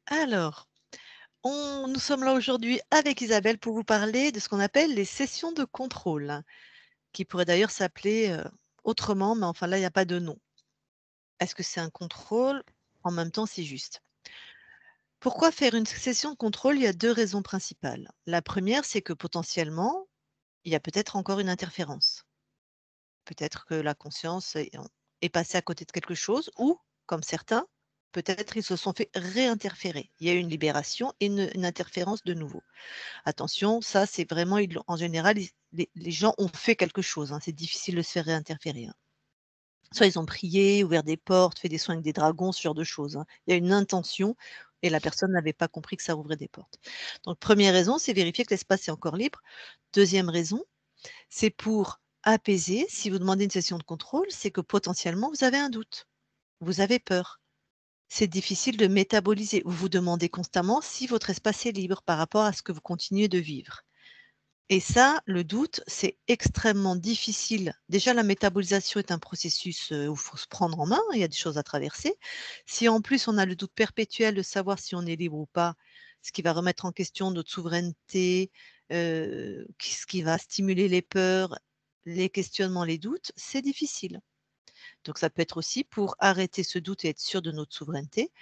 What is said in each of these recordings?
Alors, nous sommes là aujourd'hui avec Isabelle pour vous parler de ce qu'on appelle les sessions de contrôle, hein, qui pourraient d'ailleurs s'appeler autrement, mais enfin là, il n'y a pas de nom. Est-ce que c'est un contrôle? En même temps, c'est juste. Pourquoi faire une session de contrôle? Il y a deux raisons principales. La première, c'est que potentiellement, il y a peut-être encore une interférence. Peut-être que la conscience est passée à côté de quelque chose ou, comme certains, peut-être ils se sont fait réinterférer. Il y a eu une libération et une interférence de nouveau. Attention, ça c'est vraiment en général, les gens ont fait quelque chose, hein, c'est difficile de se faire réinterférer, hein. Soit ils ont prié, ouvert des portes, fait des soins avec des dragons, ce genre de choses, hein. Il y a une intention et la personne n'avait pas compris que ça ouvrait des portes. Donc première raison, c'est vérifier que l'espace est encore libre. Deuxième raison, c'est pour apaiser. Si vous demandez une session de contrôle, c'est que potentiellement vous avez un doute, vous avez peur. C'est difficile de métaboliser. Vous vous demandez constamment si votre espace est libre par rapport à ce que vous continuez de vivre. Et ça, le doute, c'est extrêmement difficile. Déjà, la métabolisation est un processus où il faut se prendre en main, il y a des choses à traverser. Si en plus on a le doute perpétuel de savoir si on est libre ou pas, ce qui va remettre en question notre souveraineté, ce qui va stimuler les peurs, les questionnements, les doutes, c'est difficile. Donc ça peut être aussi pour arrêter ce doute et être sûr de notre souveraineté.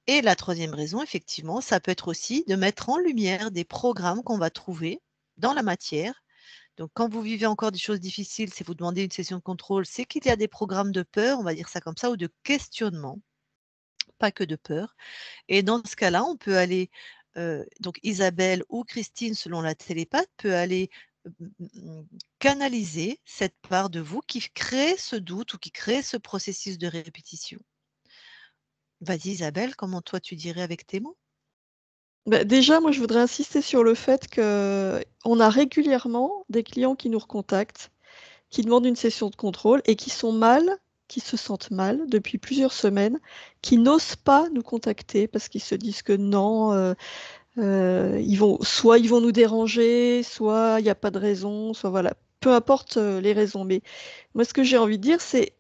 Et la troisième raison, effectivement, ça peut être aussi de mettre en lumière des programmes qu'on va trouver dans la matière. Donc, quand vous vivez encore des choses difficiles, si vous demandez une session de contrôle, c'est qu'il y a des programmes de peur, on va dire ça comme ça, ou de questionnement, pas que de peur. Et dans ce cas-là, on peut aller, donc Isabelle ou Christine, selon la télépathe, peut aller canaliser cette part de vous qui crée ce doute ou qui crée ce processus de répétition. Vas-y Isabelle, comment toi tu dirais avec tes mots? Bah, déjà, moi, je voudrais insister sur le fait qu'on a régulièrement des clients qui nous recontactent, qui demandent une session de contrôle et qui se sentent mal depuis plusieurs semaines, qui n'osent pas nous contacter parce qu'ils se disent que non, ils vont nous déranger, soit il y a pas de raison, soit voilà, peu importe, les raisons. Mais moi, ce que j'ai envie de dire, c'est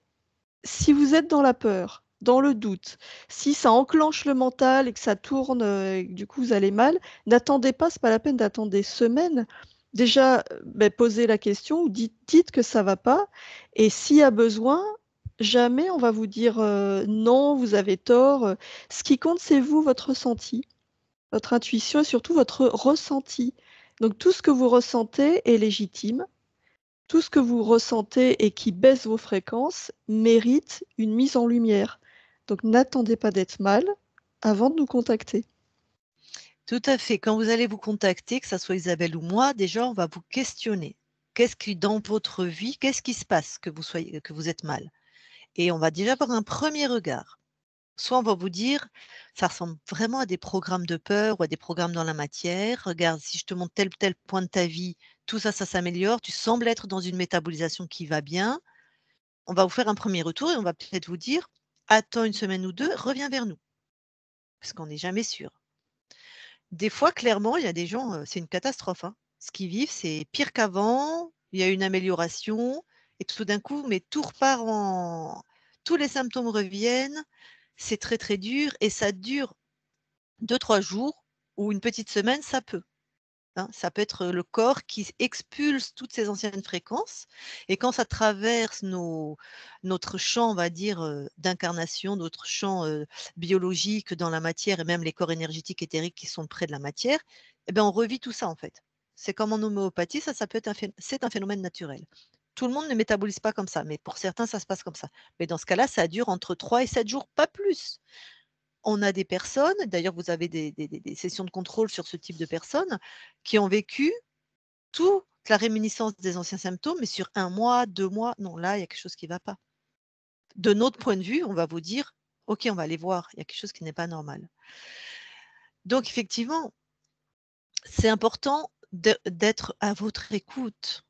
si vous êtes dans la peur, dans le doute, si ça enclenche le mental et que ça tourne, et que du coup vous allez mal, n'attendez pas, c'est pas la peine d'attendre des semaines. Déjà, posez la question ou dites que ça va pas et s'il y a besoin, jamais on va vous dire, «Non, vous avez tort», Ce qui compte, c'est vous, votre ressenti, votre intuition et surtout votre ressenti. Donc tout ce que vous ressentez est légitime. Tout ce que vous ressentez et qui baisse vos fréquences mérite une mise en lumière. Donc n'attendez pas d'être mal avant de nous contacter. Tout à fait. Quand vous allez vous contacter, que ça soit Isabelle ou moi, déjà, on va vous questionner. Qu'est-ce qui, dans votre vie, qu'est-ce qui se passe que vous êtes mal? Et on va déjà avoir un premier regard. Soit on va vous dire, ça ressemble vraiment à des programmes de peur ou à des programmes dans la matière. Regarde, si je te montre tel point de ta vie, tout ça, ça s'améliore. Tu sembles être dans une métabolisation qui va bien. On va vous faire un premier retour et on va peut-être vous dire, attends une semaine ou deux, reviens vers nous, parce qu'on n'est jamais sûr. Des fois, clairement, il y a des gens, c'est une catastrophe, hein. Ce qu'ils vivent, c'est pire qu'avant, il y a une amélioration et tout d'un coup, mais tout repart en tous les symptômes reviennent, c'est très, très dur et ça dure 2, 3 jours ou une petite semaine, ça peut, hein. Ça peut être le corps qui expulse toutes ces anciennes fréquences et quand ça traverse notre champ, on va dire, d'incarnation, notre champ, biologique dans la matière et même les corps énergétiques éthériques qui sont près de la matière, et ben, on revit tout ça, en fait. C'est comme en homéopathie, ça peut être c'est un phénomène naturel. Tout le monde ne métabolise pas comme ça, mais pour certains, ça se passe comme ça. Mais dans ce cas-là, ça dure entre 3 et 7 jours, pas plus. On a des personnes, d'ailleurs vous avez des sessions de contrôle sur ce type de personnes, qui ont vécu toute la réminiscence des anciens symptômes, mais sur 1 mois, 2 mois, non, là, il y a quelque chose qui ne va pas. De notre point de vue, on va vous dire: «OK, on va aller voir, il y a quelque chose qui n'est pas normal». Donc effectivement, c'est important d'être à votre écoute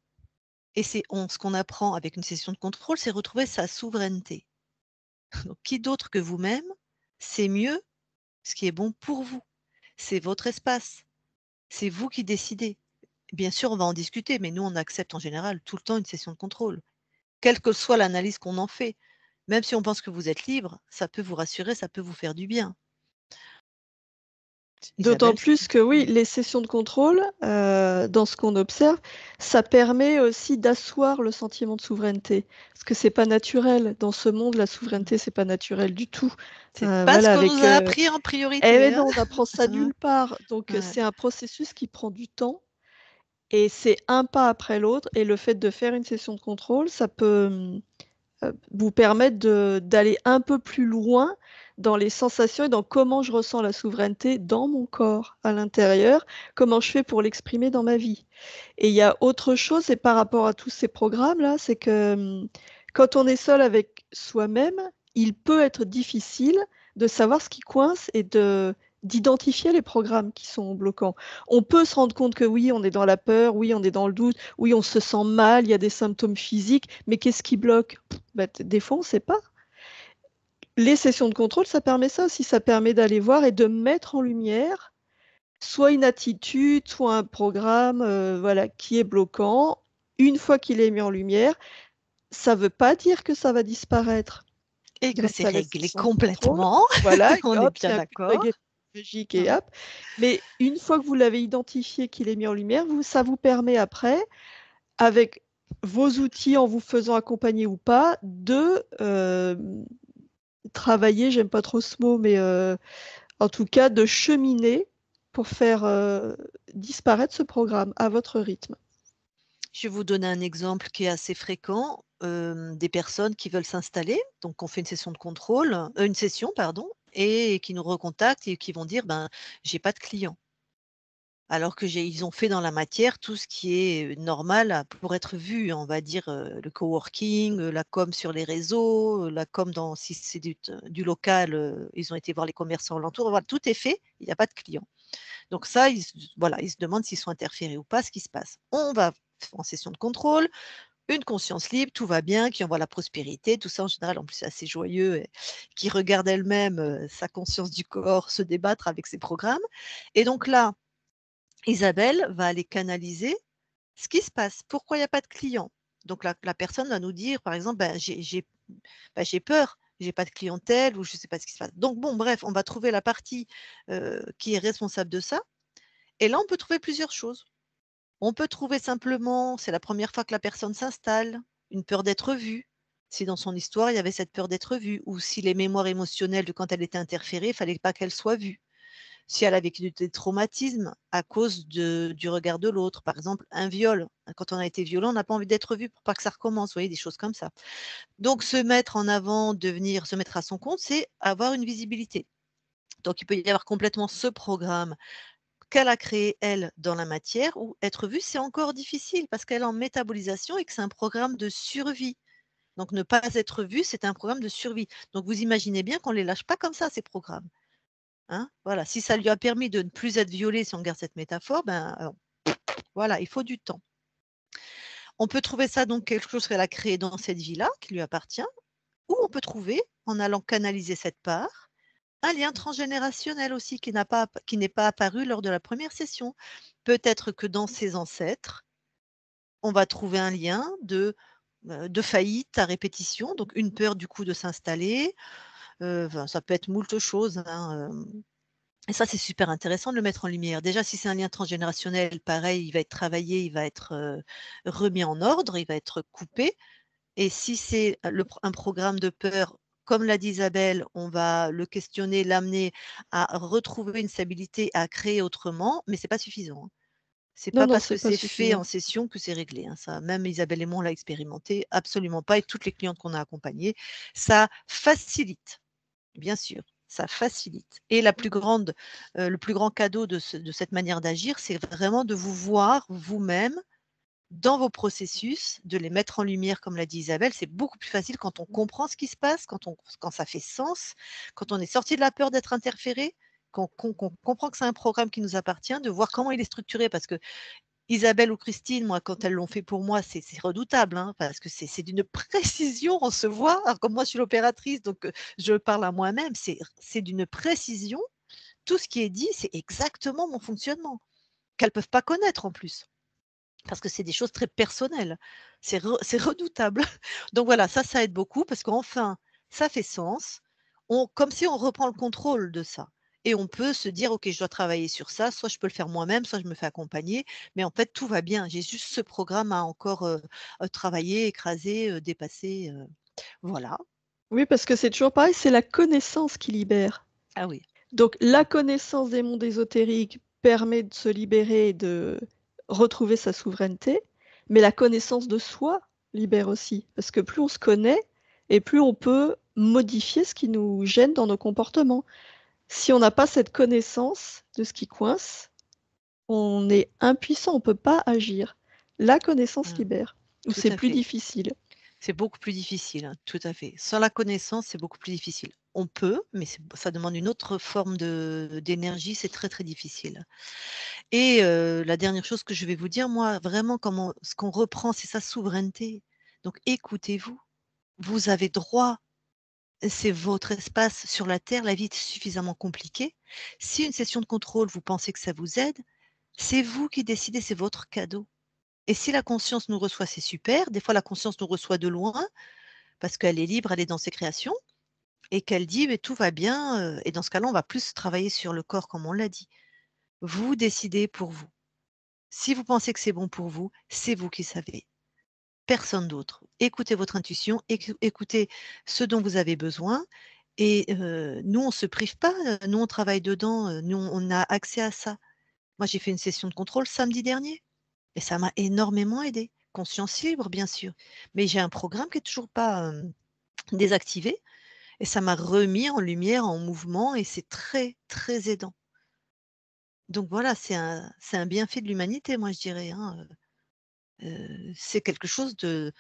et ce qu'on apprend avec une session de contrôle, c'est retrouver sa souveraineté. Donc qui d'autre que vous-même sait mieux ce qui est bon pour vous? C'est votre espace, c'est vous qui décidez. Bien sûr, on va en discuter, mais nous, on accepte en général tout le temps une session de contrôle. Quelle que soit l'analyse qu'on en fait. Même si on pense que vous êtes libre, ça peut vous rassurer, ça peut vous faire du bien. D'autant Isabelle? plus que oui, les sessions de contrôle, dans ce qu'on observe, ça permet aussi d'asseoir le sentiment de souveraineté. Parce que c'est pas naturel. Dans ce monde, la souveraineté, c'est pas naturel du tout. C'est pas ce Voilà, qu'on nous avec, a appris en eh priorité, mais hein. non, on apprend ça Hein, nulle part. Donc, ouais. c'est un processus qui prend du temps et c'est un pas après l'autre et le fait de faire une session de contrôle, ça peut, vous permettre d'aller un peu plus loin dans les sensations et dans comment je ressens la souveraineté dans mon corps, à l'intérieur, comment je fais pour l'exprimer dans ma vie. Et il y a autre chose et par rapport à tous ces programmes-là, c'est que, quand on est seul avec soi-même, il peut être difficile de savoir ce qui coince et d'identifier les programmes qui sont bloquants. On peut se rendre compte que oui, on est dans la peur, oui, on est dans le doute, oui, on se sent mal, il y a des symptômes physiques, mais qu'est-ce qui bloque? Bah, des fois, on ne sait pas. Les sessions de contrôle, ça permet ça aussi, ça permet d'aller voir et de mettre en lumière soit une attitude, soit un programme, voilà, qui est bloquant. Une fois qu'il est mis en lumière, ça ne veut pas dire que ça va disparaître Et que grâce c'est à la réglé session de contrôle. complètement. Voilà, On et est hop, il bien y a plus de d'accord. baguette magique et Hein. hop. Mais une fois que vous l'avez identifié, qu'il est mis en lumière, ça vous permet après, avec vos outils, en vous faisant accompagner ou pas, de, travailler, j'aime pas trop ce mot, mais en tout cas de cheminer pour faire, disparaître ce programme à votre rythme. Je vais vous donner un exemple qui est assez fréquent, des personnes qui veulent s'installer, donc on fait une session pardon, et qui nous recontactent et qui vont dire: «Ben, j'ai pas de clients». Alors que ils ont fait dans la matière tout ce qui est, normal pour être vu, on va dire, le coworking, la com sur les réseaux, la com dans si c'est du local, ils ont été voir les commerçants alentours, voilà, tout est fait, il y a pas de clients. Donc ça, ils se demandent s'ils sont interférés ou pas, ce qui se passe. On va en session de contrôle, une conscience libre, tout va bien, qui envoie la prospérité, tout ça en général, en plus c'est assez joyeux et qui regarde elle-même, sa conscience du corps se débattre avec ses programmes et donc là, Isabelle va aller canaliser ce qui se passe. Pourquoi il y a pas de clients? Donc la personne va nous dire, par exemple: «Ben, j'ai peur, j'ai pas de clientèle» ou je ne sais pas ce qui se passe. Donc bon, bref, on va trouver la partie, qui est responsable de ça et là, on peut trouver plusieurs choses. On peut trouver simplement, c'est la première fois que la personne s'installe, une peur d'être vue. Si dans son histoire, il y avait cette peur d'être vue ou si les mémoires émotionnelles de quand elle était interférée, il fallait pas qu'elle soit vue. Si elle a vécu des traumatismes à cause du regard de l'autre, par exemple un viol. Quand on a été violent, on n'a pas envie d'être vu pour pas que ça recommence, vous voyez? Des choses comme ça. Donc se mettre en avant, devenir se mettre à son compte, c'est avoir une visibilité. Donc il peut y avoir complètement ce programme qu'elle a créé elle dans la matière ou être vue, c'est encore difficile parce qu'elle est en métabolisation et que c'est un programme de survie. Donc ne pas être vue, c'est un programme de survie. Donc vous imaginez bien qu'on ne les lâche pas comme ça ces programmes. Hein, voilà, si ça lui a permis de ne plus être violée, si on garde cette métaphore, ben, voilà, il faut du temps. On peut trouver ça donc quelque chose qu'elle a créé dans cette vie-là, qui lui appartient, ou on peut trouver, en allant canaliser cette part, un lien transgénérationnel aussi qui n'est pas apparu lors de la première session. Peut-être que dans ses ancêtres, on va trouver un lien de faillite à répétition, donc une peur du coup de s'installer, enfin, ça peut être moult choses, hein, et ça, c'est super intéressant de le mettre en lumière. Déjà, si c'est un lien transgénérationnel, pareil, il va être travaillé, il va être, remis en ordre, il va être coupé et si c'est un programme de peur, comme l'a dit Isabelle, on va le questionner, l'amener à retrouver une stabilité, à créer autrement, mais c'est pas suffisant, hein. C'est Non, pas non, parce que c'est pas c'est fait suffisant. en session que c'est réglé, hein. Ça, même Isabelle et moi, on l'a expérimenté, absolument pas et toutes les clientes qu'on a accompagnées. Ça facilite. Bien sûr, ça facilite et le plus grand cadeau de cette manière d'agir, c'est vraiment de vous voir vous-même dans vos processus, de les mettre en lumière comme l'a dit Isabelle. C'est beaucoup plus facile quand on comprend ce qui se passe, quand ça fait sens, quand on est sorti de la peur d'être interféré, qu'on comprend que c'est un programme qui nous appartient, de voir comment il est structuré parce que Isabelle ou Christine, moi, quand elles l'ont fait pour moi, c'est redoutable, hein, parce que c'est d'une précision, on se voit. Alors comme moi, je suis l'opératrice, donc je parle à moi-même, c'est d'une précision. Tout ce qui est dit, c'est exactement mon fonctionnement, qu'elles peuvent pas connaître en plus, parce que c'est des choses très personnelles. C'est redoutable. Donc voilà, ça aide beaucoup parce qu'enfin, ça fait sens. Comme si on reprend le contrôle de ça et on peut se dire: «OK, je dois travailler sur ça, soit je peux le faire moi-même, soit je me fais accompagner, mais en fait, tout va bien. J'ai juste ce programme à encore, travailler, écraser, dépasser», voilà. Oui, parce que c'est toujours pareil, c'est la connaissance qui libère. Ah oui. Donc la connaissance des mondes ésotériques permet de se libérer et de retrouver sa souveraineté, mais la connaissance de soi libère aussi. Parce que plus on se connaît et plus on peut modifier ce qui nous gêne dans nos comportements. Si on n'a pas cette connaissance de ce qui coince, on est impuissant, on ne peut pas agir. La connaissance Mmh. libère, ou Tout c'est à plus fait. difficile. C'est beaucoup plus difficile, hein, tout à fait. Sans la connaissance, c'est beaucoup plus difficile. On peut, mais ça demande une autre forme d'énergie, c'est très, très difficile. Et la dernière chose que je vais vous dire, moi, vraiment, comment ce qu'on reprend, c'est sa souveraineté. Donc écoutez-vous. Vous avez droit, c'est votre espace sur la terre, la vie est suffisamment compliquée. Si une session de contrôle, vous pensez que ça vous aide, c'est vous qui décidez, c'est votre cadeau. Et si la conscience nous reçoit, c'est super. Des fois, la conscience nous reçoit de loin parce qu'elle est libre, elle est dans ses créations et qu'elle dit: «Mais tout va bien», et dans ce cas-là, on va plus travailler sur le corps comme on l'a dit. Vous décidez pour vous. Si vous pensez que c'est bon pour vous, c'est vous qui savez, personne d'autre. Écoutez votre intuition, écoutez ce dont vous avez besoin et nous, on ne se prive pas, nous, on travaille dedans, nous, on a accès à ça. Moi, j'ai fait une session de contrôle samedi dernier et ça m'a énormément aidée. Conscience libre, bien sûr, mais j'ai un programme qui est toujours pas, désactivé. Et ça m'a remis en lumière, en mouvement et c'est très, très aidant. Donc voilà, c'est un bienfait de l'humanité, moi je dirais, hein, c'est quelque chose de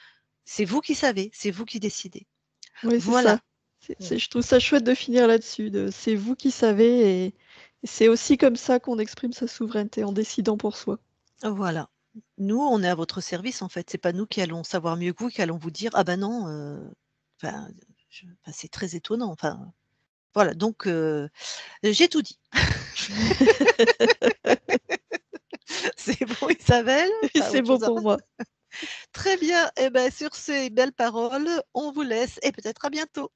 c'est vous qui savez, c'est vous qui décidez. Oui, c'est ça. Voilà. Mmh. Je trouve ça chouette de finir là-dessus, c'est vous qui savez et c'est aussi comme ça qu'on exprime sa souveraineté, en décidant pour soi. Voilà. Nous, on est à votre service en fait, c'est pas nous qui allons savoir mieux que vous, qui allons vous dire: «Ah bah non», enfin, c'est très étonnant, enfin, voilà donc j'ai tout dit. C'est bon Isabelle? Tu as C'est autre bon chose à pour moi. Très bien et ben sur ces belles paroles, on vous laisse et peut-être à bientôt.